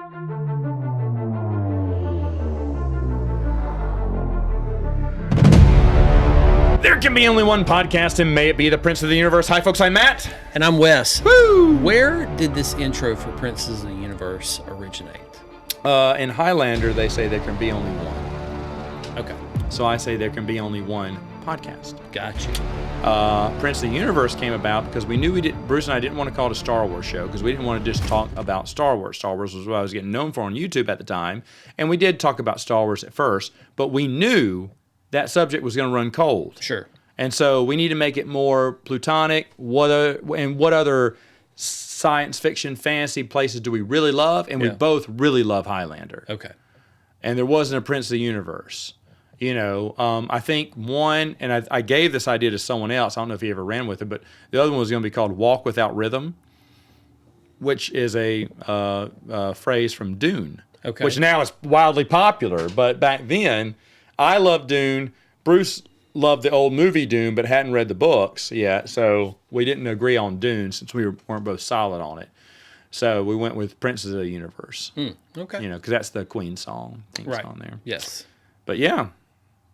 There can be only one podcast, and may it be the Prince of the Universe. Hi, folks. I'm Matt. And I'm Wes. Woo! Where did this intro for Princes of the Universe originate? In Highlander, they say there can be only one. Okay. So I say there can be only one podcast. Gotcha. Prince of the Universe came about because we knew Bruce and I didn't want to call it a Star Wars show because we didn't want to just talk about Star Wars. Star Wars was what I was getting known for on YouTube at the time. And we did talk about Star Wars at first, but we knew that subject was going to run cold. Sure. And so we need to make it more plutonic. What other science fiction, fantasy places do we really love? And we both really love Highlander. Okay. And there wasn't a Prince of the Universe. You know, I think one, and I gave this idea to someone else. I don't know if he ever ran with it, but the other one was going to be called Walk Without Rhythm, which is a phrase from Dune, which now is wildly popular. But back then, I loved Dune. Bruce loved the old movie Dune, but hadn't read the books yet. So we didn't agree on Dune since we weren't both solid on it. So we went with Princes of the Universe. Okay. You know, because that's the Queen song, theme song there. Yes. But yeah.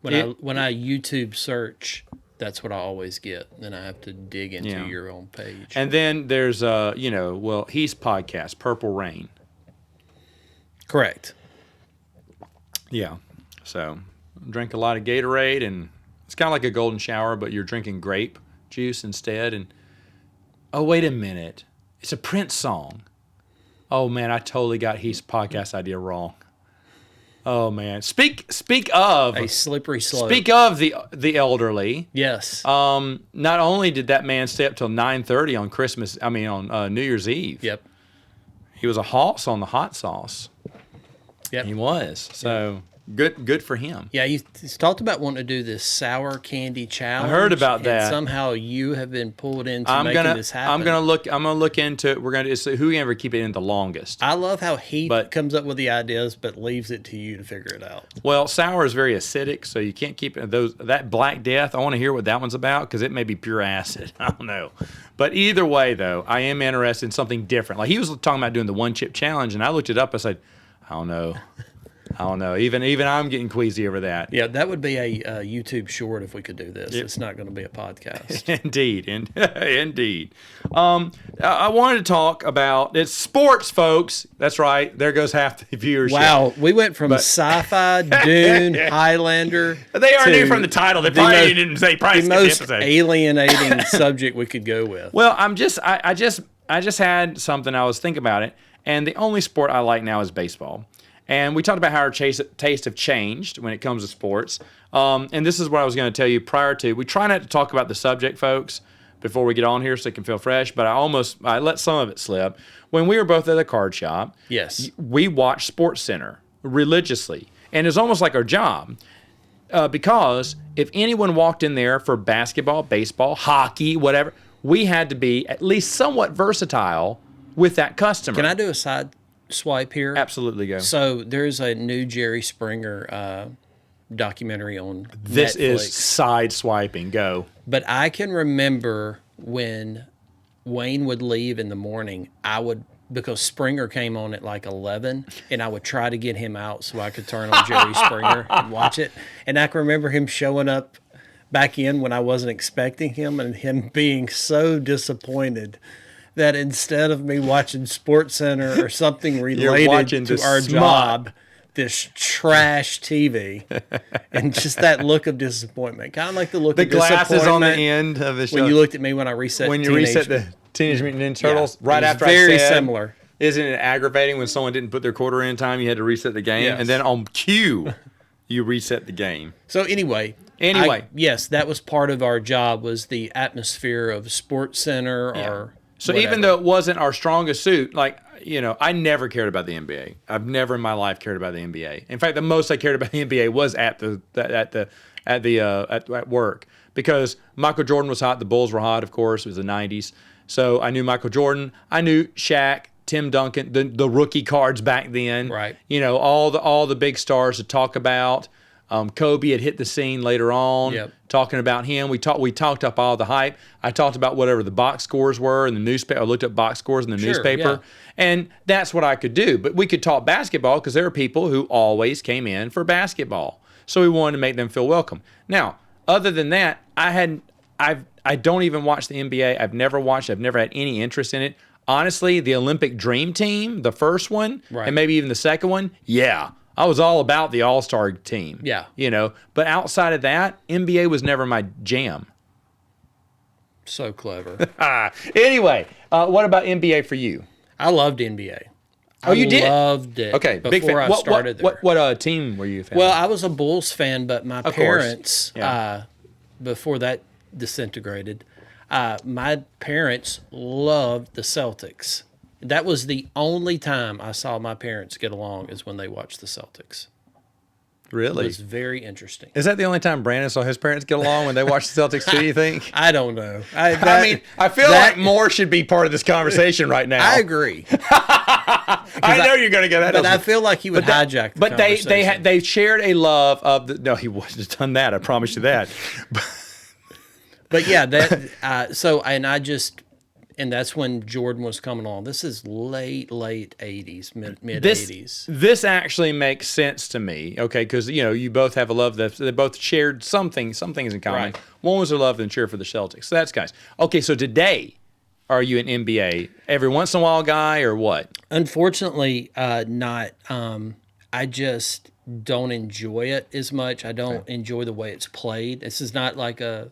When I YouTube search, that's what I always get. Then I have to dig into your own page. And then there's, he's podcast, Purple Rain. Correct. Yeah. So drink a lot of Gatorade, and it's kind of like a golden shower, but you're drinking grape juice instead. And oh, wait a minute. It's a Prince song. Oh, man, I totally got Heath's podcast idea wrong. Oh, man. Speak of a slippery slope. Speak of the elderly. Yes. Not only did that man stay up till 9:30 on New Year's Eve. Yep. He was a hoss on the hot sauce. Yep. He was. So good for him. Yeah, he's talked about wanting to do this sour candy challenge. I heard about that. Somehow you have been pulled into making this happen. I'm gonna look into it. We're gonna see who can ever keep it in the longest. I love how he comes up with the ideas, but leaves it to you to figure it out. Well, sour is very acidic, so you can't keep it. That Black Death. I want to hear what that one's about because it may be pure acid. I don't know. But either way, though, I am interested in something different. Like he was talking about doing the one chip challenge, and I looked it up. I said, I don't know. Even I'm getting queasy over that. Yeah, that would be a YouTube short if we could do this. It's not going to be a podcast. Indeed. I wanted to talk about it's sports, folks. That's right. There goes half the viewership. Wow, we went from sci-fi, Dune, Highlander. They already knew from the title. They probably didn't say price. The most alienating subject we could go with. Well, I just had something. I was thinking about it, and the only sport I like now is baseball. And we talked about how our tastes have changed when it comes to sports. And this is what I was going to tell you prior to. We try not to talk about the subject, folks, before we get on here so it can feel fresh. But I let some of it slip. When we were both at the card shop, yes, we watched Sports Center religiously. And it's almost like our job. Because if anyone walked in there for basketball, baseball, hockey, whatever, we had to be at least somewhat versatile with that customer. Can I do a side swipe here? Absolutely, go. So there's a new Jerry Springer documentary on This Netflix. is side swiping. Go. But I can remember when Wayne would leave in the morning, because Springer came on at like 11, and I would try to get him out so I could turn on Jerry Springer and watch it. And I can remember him showing up back in when I wasn't expecting him, and him being so disappointed that instead of me watching Sports Center or something related to our job, this trash TV, and just that look of disappointment, kind of like the look of disappointment. The glasses on the end of his show. When you looked at me when I reset the Teenage Mutant Ninja Turtles, right after very I said, similar. Isn't it aggravating when someone didn't put their quarter in time? You had to reset the game, Yes. and then on cue, you reset the game. So anyway, yes, that was part of our job, was the atmosphere of Sports Center or. So whatever. even though it wasn't our strongest suit, I never cared about the NBA. I've never in my life cared about the NBA. In fact, the most I cared about the NBA was at work, because Michael Jordan was hot. The Bulls were hot, of course. It was the 90s. So I knew Michael Jordan. I knew Shaq, Tim Duncan, the rookie cards back then. Right. All the big stars to talk about. Kobe had hit the scene later on, Yep. talking about him. We talked up all the hype. I talked about whatever the box scores were in the newspaper. I looked up box scores in the newspaper, yeah. and that's what I could do. But we could talk basketball because there are people who always came in for basketball, so we wanted to make them feel welcome. Now, other than that, I don't even watch the NBA. I've never watched. I've never had any interest in it. Honestly, the Olympic Dream Team, the first one, Right. and maybe even the second one, yeah, I was all about the All-Star team. Yeah. But outside of that, NBA was never my jam. So clever. Anyway, what about NBA for you? I loved NBA. Oh, you did? Loved it. Okay, big fan. Before I started there. What team were you a fan Well, of? I was a Bulls fan, but my course. parents, Yeah. before that disintegrated, my parents loved the Celtics. That was the only time I saw my parents get along is when they watched the Celtics. It Really? was very interesting. Is that the only time Brandon saw his parents get along when they watched the Celtics too, you think? I don't know. I feel like more should be part of this conversation right now. I agree. I know you're going to get that. But I feel like he would hijack the But conversation. they shared a love of the. No, he wouldn't have done that. I promise you that. But yeah, and that's when Jordan was coming along. This is late 80s, mid 80s. This actually makes sense to me. Okay, because you both have a love that they both shared something is in common. Right. One was a love and cheer for the Celtics. So that's guys. Okay, so today, are you an NBA every once in a while guy or what? Unfortunately, not. I just don't enjoy it as much. I don't enjoy the way it's played. This is not a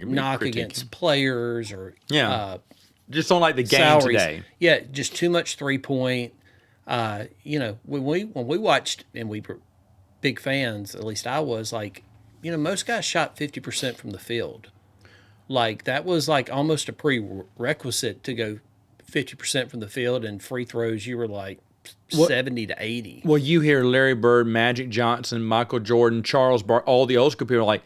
knock critiquing. against players or Just don't like the game salaries. today. Yeah, just too much 3-point. When we watched, and we were big fans, at least I was, like, most guys shot 50% from the field. Like, that was like almost a prerequisite to go 50% from the field, and free throws you were like 70 to 80. Well, you hear Larry Bird, Magic Johnson, Michael Jordan, Charles Barkley, all the old school people are like,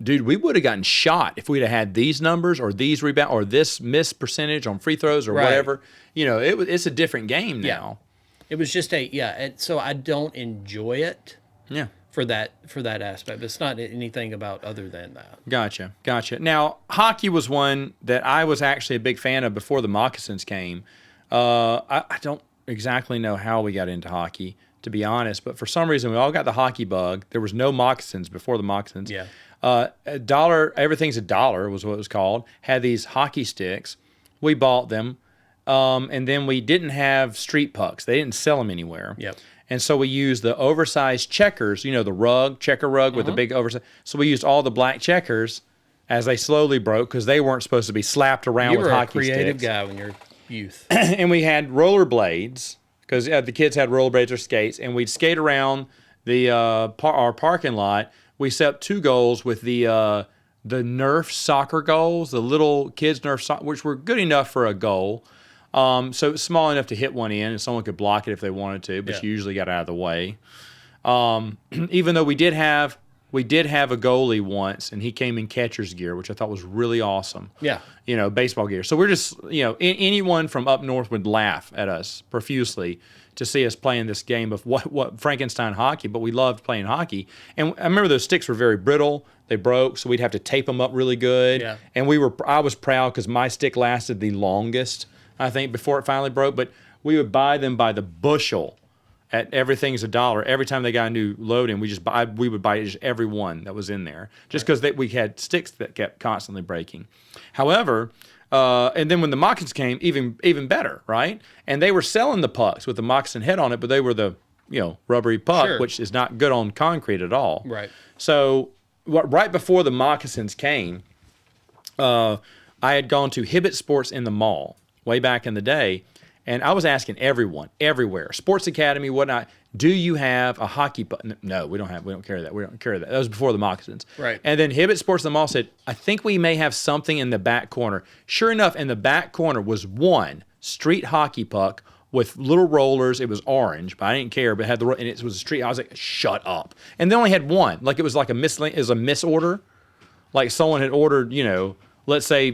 dude, we would have gotten shot if we'd have had these numbers or these rebounds or this miss percentage on free throws or Right. whatever. It's a different game now. It was just so I don't enjoy it Yeah. for that aspect. But it's not anything about other than that. Gotcha. Now, hockey was one that I was actually a big fan of before the moccasins came. I don't exactly know how we got into hockey, to be honest, but for some reason we all got the hockey bug. There was no moccasins before the moccasins. Yeah. $1, everything's $1 was what it was called. Had these hockey sticks. We bought them, and then we didn't have street pucks. They didn't sell them anywhere. Yep. And so we used the oversized checkers, the checker rug with the big oversized. So we used all the black checkers as they slowly broke because they weren't supposed to be slapped around You with were a hockey creative sticks. guy when you're youth. And we had rollerblades because the kids had rollerblades or skates, and we'd skate around our parking lot. We set up 2 goals with the Nerf soccer goals, the little kids Nerf soccer, which were good enough for a goal. So it was small enough to hit one in, and someone could block it if they wanted to, but you usually got out of the way. Even though we did have a goalie once, and he came in catcher's gear, which I thought was really awesome. Yeah. Baseball gear. So we're just, anyone from up north would laugh at us profusely to see us playing this game of what Frankenstein hockey, but we loved playing hockey. And I remember those sticks were very brittle. They broke, so we'd have to tape them up really good. Yeah. And I was proud because my stick lasted the longest, I think, before it finally broke. But we would buy them by the bushel at everything's $1. Every time they got a new load in, we would buy just every one that was in there, just because we had sticks that kept constantly breaking. However, and then when the moccasins came, even better, right? And they were selling the pucks with the moccasin head on it, but they were the rubbery puck, Sure. which is not good on concrete at all. Right. So right before the moccasins came, I had gone to Hibbett Sports in the mall way back in the day, and I was asking everyone, everywhere, Sports Academy, whatnot, do you have a hockey puck? No, we don't carry that. We don't carry that. That was before the moccasins. Right. And then Hibbett Sports in the mall said, I think we may have something in the back corner. Sure enough, in the back corner was one street hockey puck with little rollers. It was orange, but I didn't care. But and it was a street. I was like, shut up. And they only had one. Like it was like a misorder. Like someone had ordered, let's say,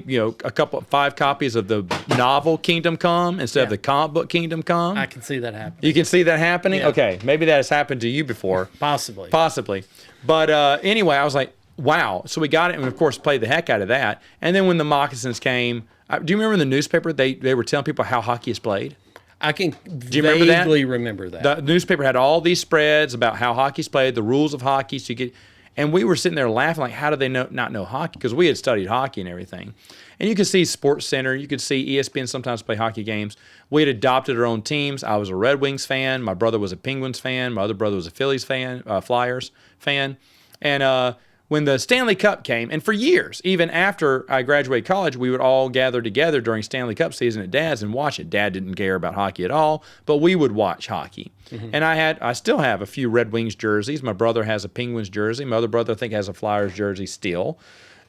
five copies of the novel Kingdom Come instead of Yeah. the comic book Kingdom Come. I can see that happening. You can see that happening? Yeah. Okay, maybe that has happened to you before. Possibly. Possibly. But anyway, I was like, wow. So we got it and, of course, played the heck out of that. And then when the moccasins came, do you remember in the newspaper they were telling people how hockey is played? I can you remember that? vaguely remember that. The newspaper had all these spreads about how hockey's played, the rules of hockey. So you get, and we were sitting there laughing, like, how do they not know hockey? Because we had studied hockey and everything. And you could see Sports Center, you could see ESPN sometimes play hockey games. We had adopted our own teams. I was a Red Wings fan. My brother was a Penguins fan. My other brother was a Phillies fan, Flyers fan. And when the Stanley Cup came, and for years, even after I graduated college, we would all gather together during Stanley Cup season at Dad's and watch it. Dad didn't care about hockey at all, but we would watch hockey. And I still have a few Red Wings jerseys. My brother has a Penguins jersey. My other brother, I think, has a Flyers jersey still.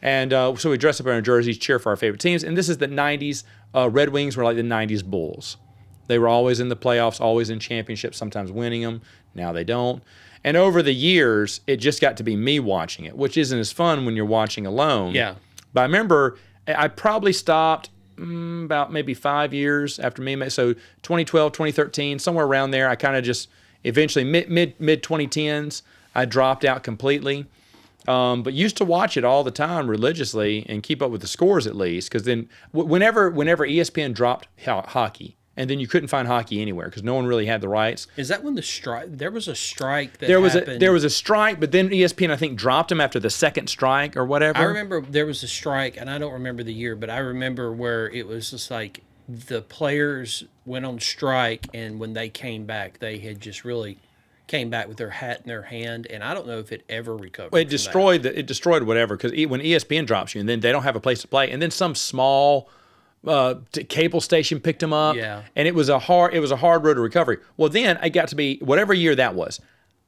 And so we dress up in our jerseys, cheer for our favorite teams. And this is the 90s. Red Wings were like the 90s Bulls. They were always in the playoffs, always in championships, sometimes winning them. Now they don't. And over the years, it just got to be me watching it, which isn't as fun when you're watching alone. Yeah. But I remember I probably stopped about maybe 5 years after me. So 2012, 2013, somewhere around there, I kind of just eventually mid 2010s, I dropped out completely. But used to watch it all the time religiously and keep up with the scores at least. Because then whenever ESPN dropped hockey, and then you couldn't find hockey anywhere because no one really had the rights. Is that when the strike? There was a strike that There was happened. there was a strike, but then ESPN I think dropped them after the second strike or whatever. I remember there was a strike, and I don't remember the year, but I remember where it was just like the players went on strike, and when they came back, they had just really came back with their hat in their hand, and I don't know if it ever recovered. Well, it destroyed whatever because when ESPN drops you, and then they don't have a place to play, and then some small cable station picked them up, Yeah. and it was a hard road to recovery. Well, then I got to be whatever year that was.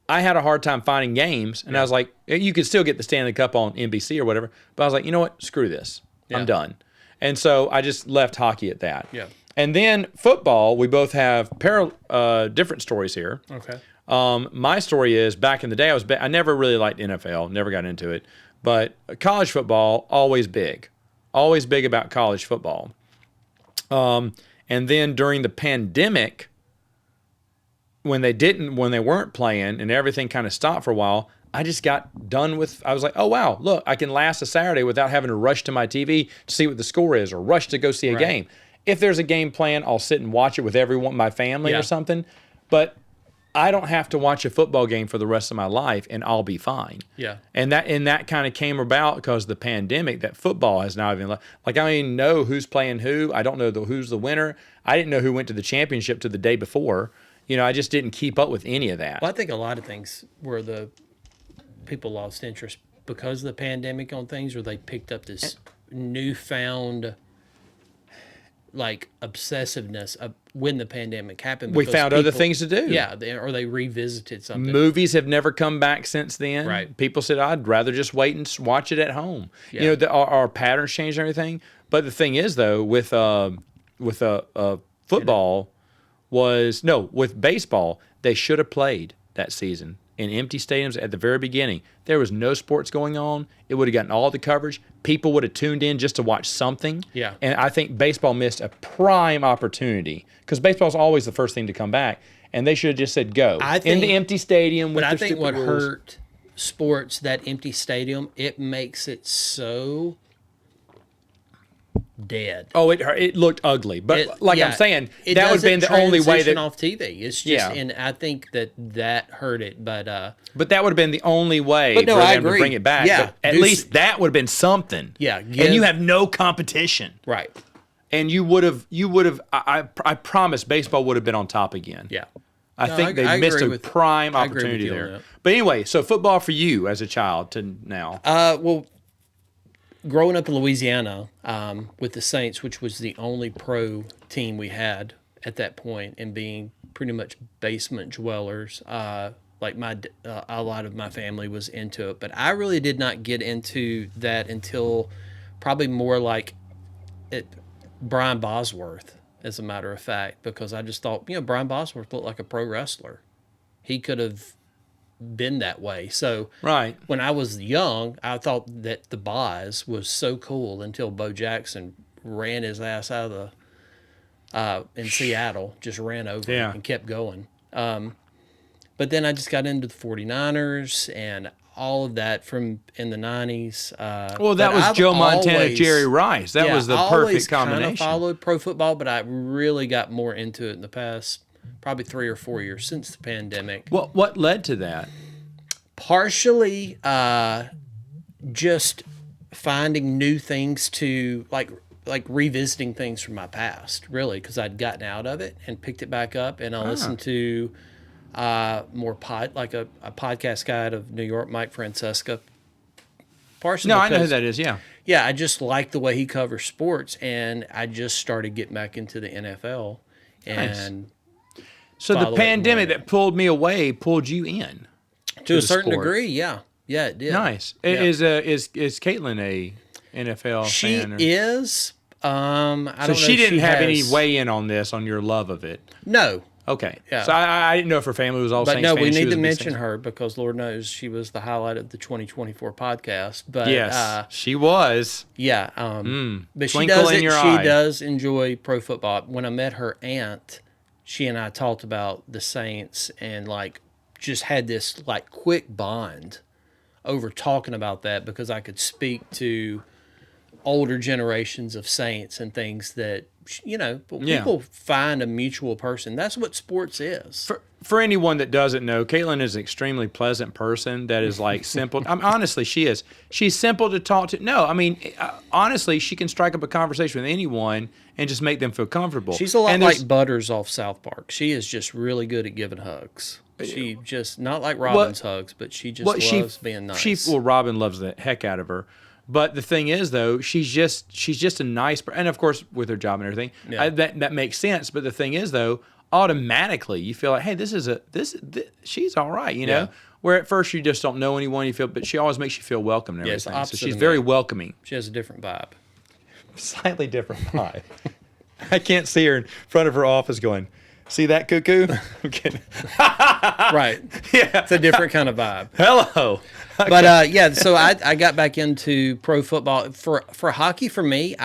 I had a hard time finding games, and I was like, you could still get the Stanley Cup on NBC or whatever, but I was like, you know what, screw this, I'm done. And so I just left hockey at that. Yeah. And then football, we both have different stories here. Okay. My story is back in the day, I never really liked NFL, never got into it, but college football, always big about college football. And then during the pandemic, when they weren't playing and everything kind of stopped for a while, I just got done with, I was like, oh, wow, look, I can last a Saturday without having to rush to my TV to see what the score is or rush to go see a game. If there's a game playing, I'll sit and watch it with everyone, my family or something. But I don't have to watch a football game for the rest of my life and I'll be fine. Yeah. And that kind of came about because of the pandemic, that football has now been like I don't even know who's playing who. I don't know who's the winner. I didn't know who went to the championship to the day before. I just didn't keep up with any of that. Well, I think a lot of things where the people lost interest because of the pandemic on things, or they picked up this newfound like obsessiveness of when the pandemic happened. We because found other things to do. Yeah, or they revisited something. Movies have never come back since then. Right. People said, I'd rather just wait and watch it at home. Yeah. Our patterns changed and everything. But the thing is, though, with football with baseball, they should have played that season in empty stadiums at the very beginning. There was no sports going on. It would have gotten all the coverage. People would have tuned in just to watch something. Yeah. And I think baseball missed a prime opportunity because baseball is always the first thing to come back. And they should have just said, go in the empty stadium with But I their think stupid what rules. hurt sports, that empty stadium, it makes it so dead. Oh, it looked ugly. But I'm saying, it that would have been the only way transition that... off TV. It's just, and I think that hurt it. But that would have been the only way But no, for I them to agree. bring it back. Yeah. But at least that would have been something. Yeah, And you have no competition. right. And you would have, I promise baseball would have been on top again. Yeah. I No, think I they missed agree a with- prime I agree with opportunity you on there. that. But anyway, so football for you as a child to now. Well, growing up in Louisiana with the Saints, which was the only pro team we had at that point, and being pretty much basement dwellers, like a lot of my family was into it. But I really did not get into that until probably more like Brian Bosworth, as a matter of fact, because I just thought, Brian Bosworth looked like a pro wrestler. He could have been that way. So Right. when I was young, I thought that the Boz was so cool until Bo Jackson ran his ass out of the in Seattle, just ran over Yeah. him and kept going. But then I just got into the 49ers and all of that from in the 90s. Well, that but was I've Joe Montana, always- Jerry Rice. That yeah, was the I perfect always kind combination. of followed pro football, but I really got more into it in the past probably 3 or 4 years since the pandemic. What led to that? Partially just finding new things to like revisiting things from my past, really, because I'd gotten out of it and picked it back up, and I listened to more a podcast guy out of New York, Mike Francesca. Partially No, I know who because- that is. Yeah. Yeah, I just like the way he covers sports, and I just started getting back into the NFL. And So follow the it pandemic more. that pulled me away pulled you in. to a the certain sport. degree, yeah, it did. Nice. Yeah. Is Caitlin a NFL She fan? is. I don't know. So she if didn't have any has- weigh in on this, on your love of it. No, Okay. Yeah. So I didn't know if her family was all but Saints no, fans. we She need was to a big mention Saints- her because Lord knows she was the highlight of the 2024 podcast. But Yes, she was. yeah, but she Twinkle does in your she eye. does enjoy pro football. When I met her aunt, she and I talked about the Saints and like just had this like quick bond over talking about that because I could speak to older generations of Saints and things that people find a mutual person. That's what sports is. For anyone that doesn't know, Caitlin is an extremely pleasant person that is like simple. Honestly, she is. She's simple to talk to. No, I mean, honestly, she can strike up a conversation with anyone and just make them feel comfortable. She's a lot And there's- like Butters off South Park. She is just really good at giving hugs. She just not like Robin's hugs, but she just loves being nice. Robin loves the heck out of her. But the thing is, though, she's just a nice, and of course with her job and everything, Yeah. that makes sense. But the thing is, though, automatically you feel like, hey, she's all right, you know. Yeah. Where at first you just don't know anyone, but she always makes you feel welcome and Yeah, it's everything. So opposite she's of very me. welcoming. She has a different vibe. Slightly different vibe. I can't see her in front of her office going, "See that cuckoo?" I'm kidding. Right. Yeah. It's a different kind of vibe. Hello. But yeah, so I got back into pro football for hockey. For me,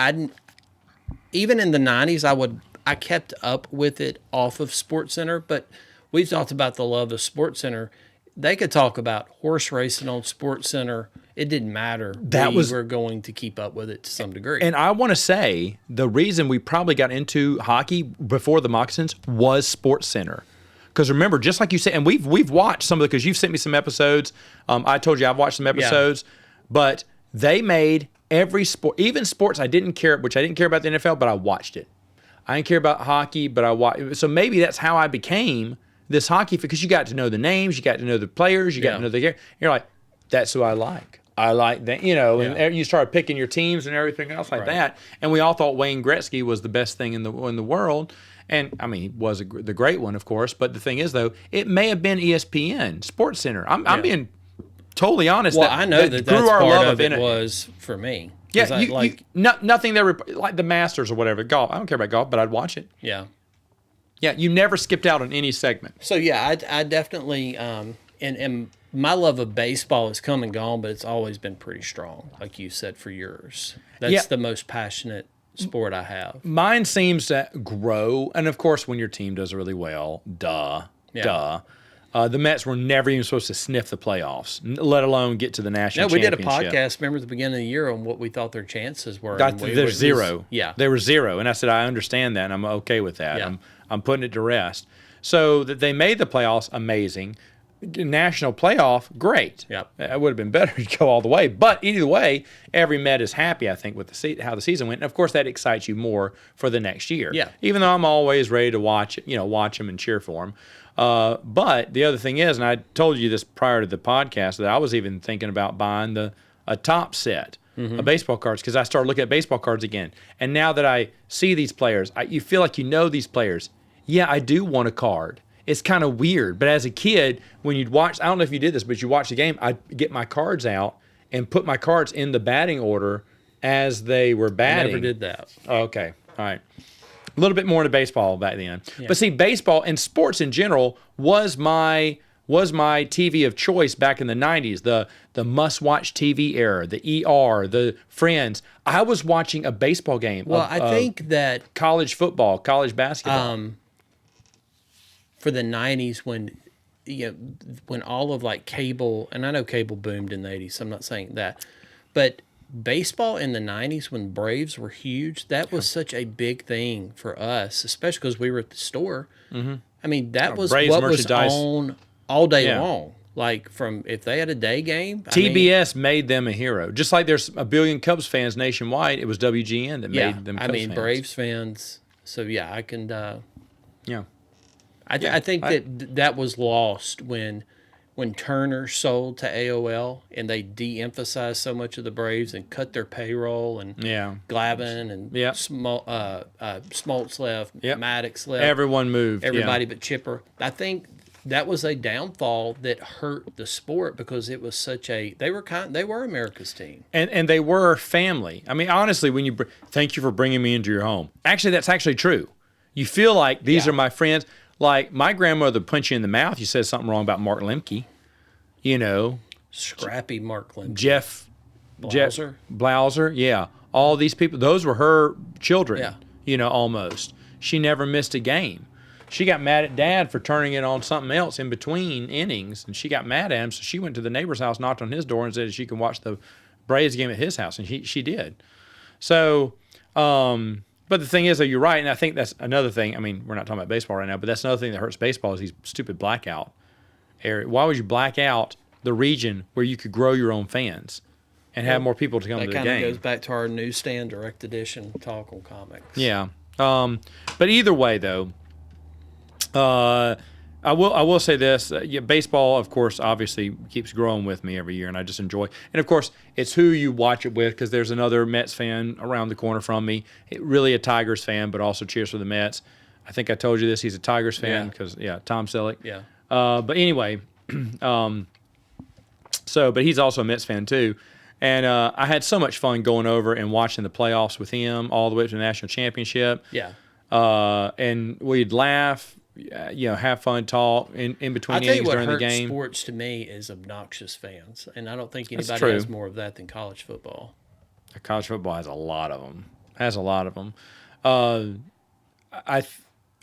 even in the 90s, I kept up with it off of SportsCenter. But we've talked about the love of SportsCenter. They could talk about horse racing on SportsCenter. It didn't matter. We were going to keep up with it to some degree. And I want to say the reason we probably got into hockey before the Moccasins was SportsCenter. Because remember, just like you said, and we've watched some of the, because you've sent me some episodes. I told you I've watched some episodes, but they made every sport, even sports I didn't care, which I didn't care about the NFL, but I watched it. I didn't care about hockey, but I watched. So maybe that's how I became this hockey, because you got to know the names, you got to know the players, you got to know the game. You're like, that's who I like. I like that, and you started picking your teams and everything else like that. And we all thought Wayne Gretzky was the best thing in the world. And I mean, he was the great one, of course. But the thing is, though, it may have been ESPN, SportsCenter. I'm being totally honest. Well, I know that's part of it was for me. Yeah, I, nothing there like the Masters or whatever. Golf. I don't care about golf, but I'd watch it. Yeah. Yeah, you never skipped out on any segment. So yeah, I definitely and my love of baseball has come and gone, but it's always been pretty strong, like you said, for yours. That's the most passionate sport I have. Mine seems to grow, and of course, when your team does really well, duh. The Mets were never even supposed to sniff the playoffs, let alone get to the national We did a championship. podcast, remember, at the beginning of the year on what we thought their chances were. There's zero. Yeah. They were zero. And I said, I understand that, and I'm okay with that. Yeah. I'm putting it to rest. So that they made the playoffs, amazing. National playoff, great. Yep. It would have been better to go all the way. But either way, every Met is happy, I think, with how the season went. And, of course, that excites you more for the next year. Yeah. Even though I'm always ready to watch them and cheer for them. But the other thing is, and I told you this prior to the podcast, that I was even thinking about buying a top set of baseball cards, because I started looking at baseball cards again. And now that I see these players, you feel like you know these players. Yeah, I do want a card. It's kind of weird. But as a kid, when you'd watch, I don't know if you did this, but you watch the game, I'd get my cards out and put my cards in the batting order as they were I batting. never did that. Oh, okay. All right. A little bit more into baseball back then. Yeah. But see, baseball and sports in general was my was my TV of choice back in the 90s, the must-watch TV era, the ER, the Friends. I was watching a baseball game. Well, I think that college football, college basketball. for the 90s when all of like cable, and I know cable boomed in the 80s, so I'm not saying that, but baseball in the 90s when Braves were huge, that was such a big thing for us, especially because we were at the store. Mm-hmm. I mean, that was Braves what was merchandise. on all day Yeah. long. Like from if they had a day game, TBS made them a hero. Just like there's a billion Cubs fans nationwide, it was WGN that yeah, made them I Cubs mean fans. Braves fans. So yeah, I can. Yeah. I think that was lost when Turner sold to AOL and they de-emphasized so much of the Braves and cut their payroll and Yeah. Glavine and Yeah. Smoltz left, Yep. Maddox left, Everyone moved. everybody but Chipper. I think that was a downfall that hurt the sport because it was such a they were America's team. And they were family. I mean, honestly, when you thank you for bringing me into your home. Actually, that's actually true. You feel like these Yeah. are my friends. Like my grandmother punched you in the mouth. You said something wrong about Mark Lemke. You know, Scrappy Mark Lemke. Jeff Blauser? Blauser, yeah. All these people, those were her children. Yeah. You know, almost. She never missed a game. She got mad at Dad for turning it on something else in between innings, and she got mad at him. So she went to the neighbor's house, knocked on his door, and said she can watch the Braves game at his house, and she did. So, but the thing is, though, you're right, and I think that's another thing. I mean, we're not talking about baseball right now, but that's another thing that hurts baseball is these stupid blackout area. Why would you black out the region where you could grow your own fans and have more people to come That to the kind of game? goes back to our newsstand direct edition talk on comics. Yeah. But either way, though, I will say this: yeah, baseball, of course, obviously keeps growing with me every year, and I just enjoy. And of course, it's who you watch it with, because there's another Mets fan around the corner from me, really a Tigers fan, but also cheers for the Mets. I think I told you this; he's a Tigers fan Yeah. because Tom Selleck. Yeah. But anyway, but he's also a Mets fan too. And I had so much fun going over and watching the playoffs with him all the way up to the national championship. Yeah. And we'd laugh, have fun, talk in between I'll tell you innings what during the hurts game. sports to me is obnoxious fans, and I don't think anybody true. has more of that than college football. College football has a lot of them.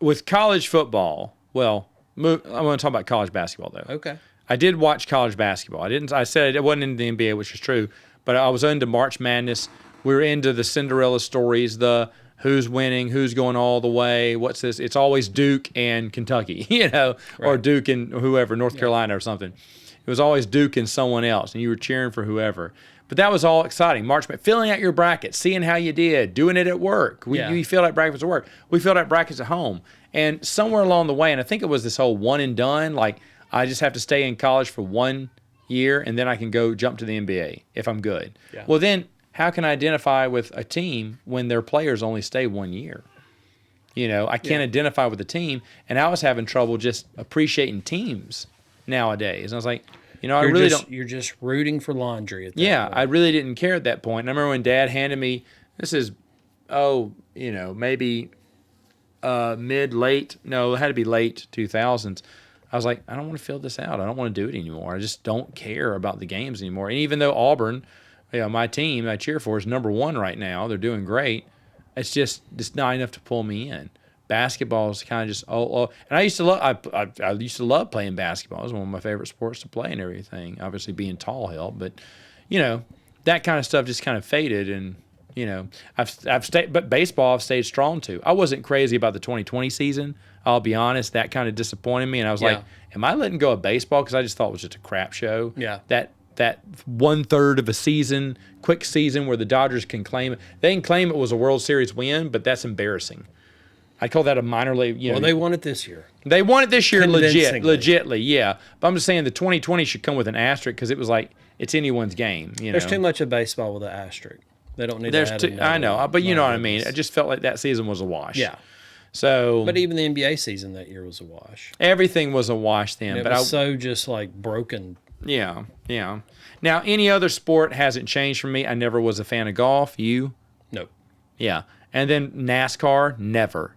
With college football, well, I'm going to talk about college basketball though. Okay. I did watch college basketball. I said it wasn't in the NBA, which is true, but I was into March Madness. We were into the Cinderella stories, the who's winning, who's going all the way, what's this? It's always Duke and Kentucky, or Right. Duke and whoever, North Carolina or something. It was always Duke and someone else, and you were cheering for whoever. But that was all exciting. March Madness, filling out your bracket, seeing how you did, doing it at work. You filled out brackets at work. We filled out brackets at home. And somewhere along the way, and I think it was this whole one and done, like I just have to stay in college for 1 year and then I can go jump to the NBA if I'm good. Yeah. Well, then how can I identify with a team when their players only stay 1 year? I can't identify with the team, and I was having trouble just appreciating teams nowadays. And I was like, I really don't. You're just rooting for laundry at that Yeah, point. I really didn't care at that point. And I remember when Dad handed me, this is, maybe it had to be late 2000s. I was like, I don't want to fill this out. I don't want to do it anymore. I just don't care about the games anymore. And even though Auburn, my team I cheer for is #1 right now, they're doing great. It's not enough to pull me in. Basketball is kind of just and I used to love playing basketball. It was one of my favorite sports to play and everything. Obviously, being tall helped, but that kind of stuff just kind of faded. And I've stayed, but baseball I've stayed strong to. I wasn't crazy about the 2020 season. I'll be honest, that kind of disappointed me, and I was like, am I letting go of baseball because I just thought it was just a crap show? Yeah. That 1/3 of a season, quick season where the Dodgers can claim it. They can claim it was a World Series win, but that's embarrassing. I call that a minor league. Well, they won it this year. They won it this year, Convincingly. legitly, yeah. But I'm just saying the 2020 should come with an asterisk because it was like it's anyone's game. There's too much of baseball with an asterisk. They don't need There's to add too, another I know, one. but you My know what I mean. goodness. I just felt like that season was a wash. Yeah. So, But even the NBA season that year was a wash. everything was a wash then. It but was so just like broken. Yeah. Now, any other sport hasn't changed for me. I never was a fan of golf. You? No. Yeah. And then NASCAR, never.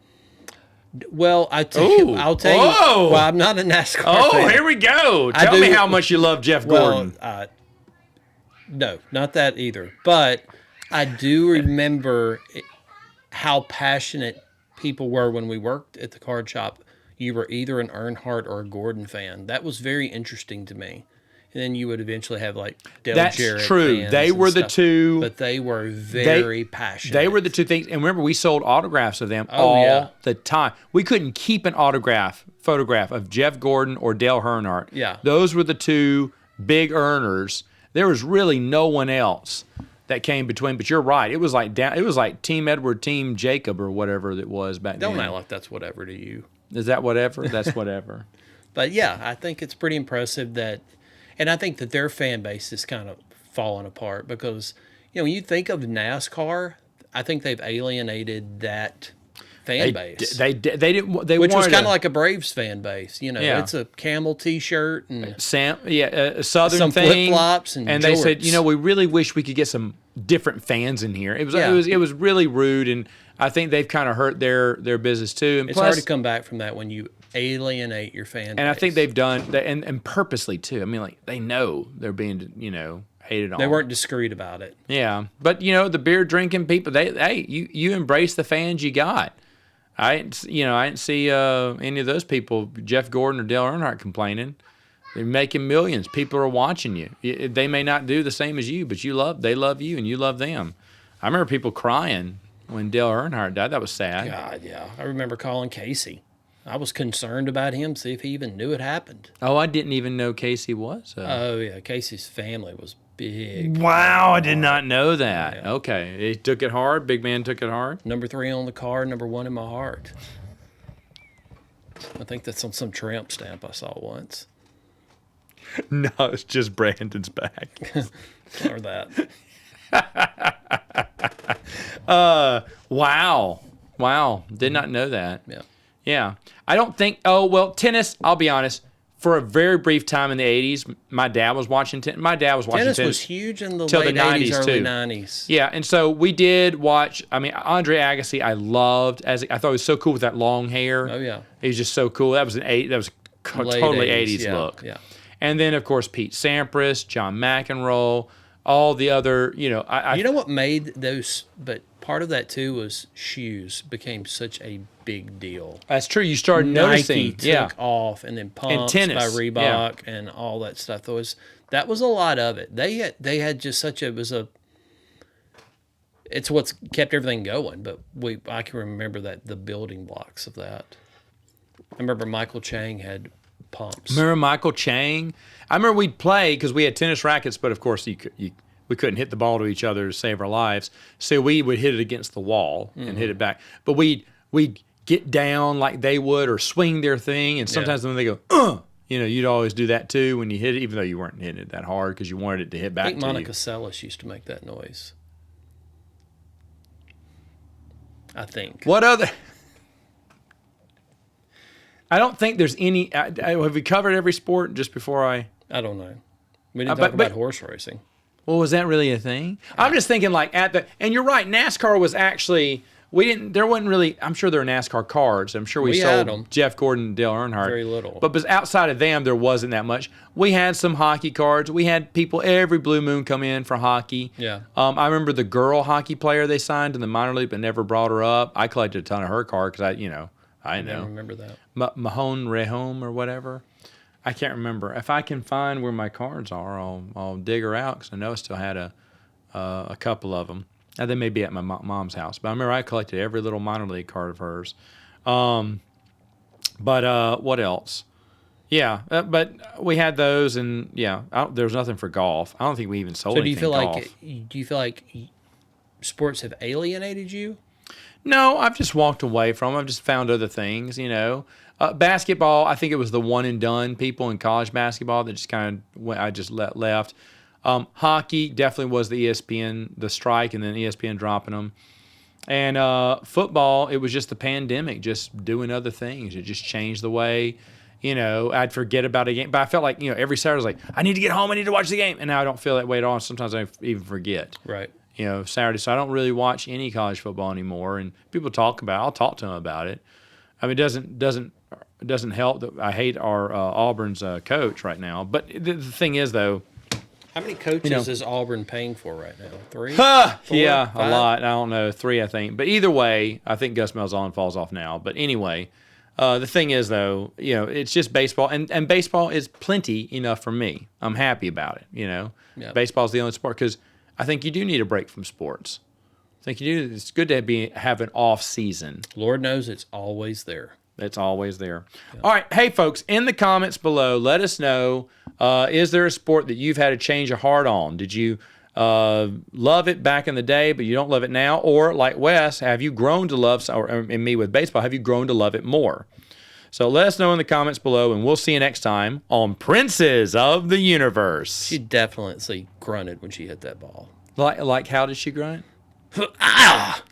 Well, I'll tell you. Whoa. Well, I'm not a NASCAR Oh, fan. here we go. I Tell me do- how much you love Jeff Well, Gordon. no, not that either. But I do remember how passionate people were when we worked at the card shop. You were either an Earnhardt or a Gordon fan. That was very interesting to me. And then you would eventually have like Dale That's Jarrett true. fans They and were the stuff. two. But they were very passionate. They were the two things. And remember, we sold autographs of them Oh, all yeah. the time. We couldn't keep an photograph of Jeff Gordon or Dale Earnhardt. Yeah. Those were the two big earners. There was really no one else that came between. But you're right. It was like Team Edward, Team Jacob, or whatever it was back Don't then. act like that's whatever to you. Is that whatever? That's whatever. But yeah, I think it's pretty impressive that, and I think that their fan base is kind of falling apart because, when you think of NASCAR, I think they've alienated that fan base. They didn't. They which was wanted kind to- of like a Braves fan base. Yeah. It's a camel T-shirt and a Southern some thing, flip-flops and they said, jorts. we really wish we could get some different fans in here. It was Yeah. it was really rude, and I think they've kind of hurt their business too. And it's plus, hard to come back from that when you alienate your fan base. and I think they've done that, and purposely too. I mean, like they know they're being hated on. they weren't discreet about it. Yeah, but the beer drinking people, you embrace the fans you got. I didn't see any of those people, Jeff Gordon or Dale Earnhardt, complaining. They're making millions. People are watching you. They may not do the same as you, but they love you and you love them. I remember people crying when Dale Earnhardt died. That was sad. God, yeah. I remember calling Casey. I was concerned about him, see if he even knew it happened. Oh, I didn't even know Casey was. Oh yeah, Casey's family was big. Wow, I did not know that. Yeah. Okay, he took it hard. Big man took it hard. Number 3 on the card, number 1 in my heart. I think that's on some tramp stamp I saw once. No, it's just Brandon's back. Or that. Wow. Did not know that. Yeah. Yeah. I don't think, tennis, I'll be honest, for a very brief time in the 80s, my dad was watching tennis. Tennis was huge in the till late the 90s 80s, early too. 90s. Yeah, and so we did watch, Andre Agassi I loved. I thought he was so cool with that long hair. Oh, yeah. He was just so cool. That was Late totally 80s yeah, look. Yeah. And then, of course, Pete Sampras, John McEnroe, all the other, You know what made those, but part of that too was shoes became such a big deal. that's true. You started noticing. Nike took off, and then pumps tennis, by Reebok and all that stuff. That was a lot of it. They had just such it's what's kept everything going. But I can remember the building blocks of that. I remember Michael Chang had pumps. Remember Michael Chang? I remember we'd play because we had tennis rackets, but of course we couldn't hit the ball to each other to save our lives. So we would hit it against the wall and hit it back. But we'd get down like they would or swing their thing. And sometimes when they go, you'd always do that too when you hit it, even though you weren't hitting it that hard because you wanted it to hit back I think to Monica you. Seles used to make that noise. I think. What other? I don't think there's any. Have we covered every sport just before I? I don't know. We didn't talk about horse racing. Well, was that really a thing? I'm just thinking like and you're right, NASCAR was actually, there wasn't really, I'm sure there were NASCAR cards. I'm sure we had sold 'em. Jeff Gordon and Dale Earnhardt. Very little. But outside of them, there wasn't that much. We had some hockey cards. We had people every blue moon come in for hockey. Yeah. I remember the girl hockey player they signed in the minor league but never brought her up. I collected a ton of her cards because I don't know. remember that. Mahone Rehome or whatever. I can't remember. If I can find where my cards are, I'll dig her out because I know I still had a couple of them. Now, they may be at my mom's house, but I remember I collected every little minor league card of hers. But what else? Yeah, but we had those, and there was nothing for golf. I don't think we even sold. So anything do you feel like sports have alienated you? No, I've just walked away from them. I've just found other things, Basketball, I think it was the one and done people in college basketball that just kind of I just left. Hockey definitely was the ESPN, the strike, and then ESPN dropping them. And football, it was just the pandemic, just doing other things. It just changed the way, I'd forget about a game. But I felt like, every Saturday I was like, I need to get home, I need to watch the game. And now I don't feel that way at all. Sometimes I even forget. Right. Saturday. So I don't really watch any college football anymore. And people talk about it. I'll talk to them about it. I mean, it doesn't help that I hate our Auburn's coach right now. But the thing is, though, How many coaches is Auburn paying for right now? 3? yeah, 5? a lot. I don't know, 3, I think. But either way, I think Gus Malzahn falls off now. But anyway, the thing is, though, it's just baseball, and baseball is plenty enough for me. I'm happy about it. Yep. Baseball's the only sport because I think you do need a break from sports. I think you do. It's good to have an off season. Lord knows it's always there. It's always there. Yeah. All right. Hey, folks, in the comments below, let us know, is there a sport that you've had a change of heart on? Did you love it back in the day, but you don't love it now? Or like Wes, have you grown to love, and me with baseball, have you grown to love it more? So let us know in the comments below, and we'll see you next time on Princes of the Universe. She definitely grunted when she hit that ball. Like how did she grunt? Ah!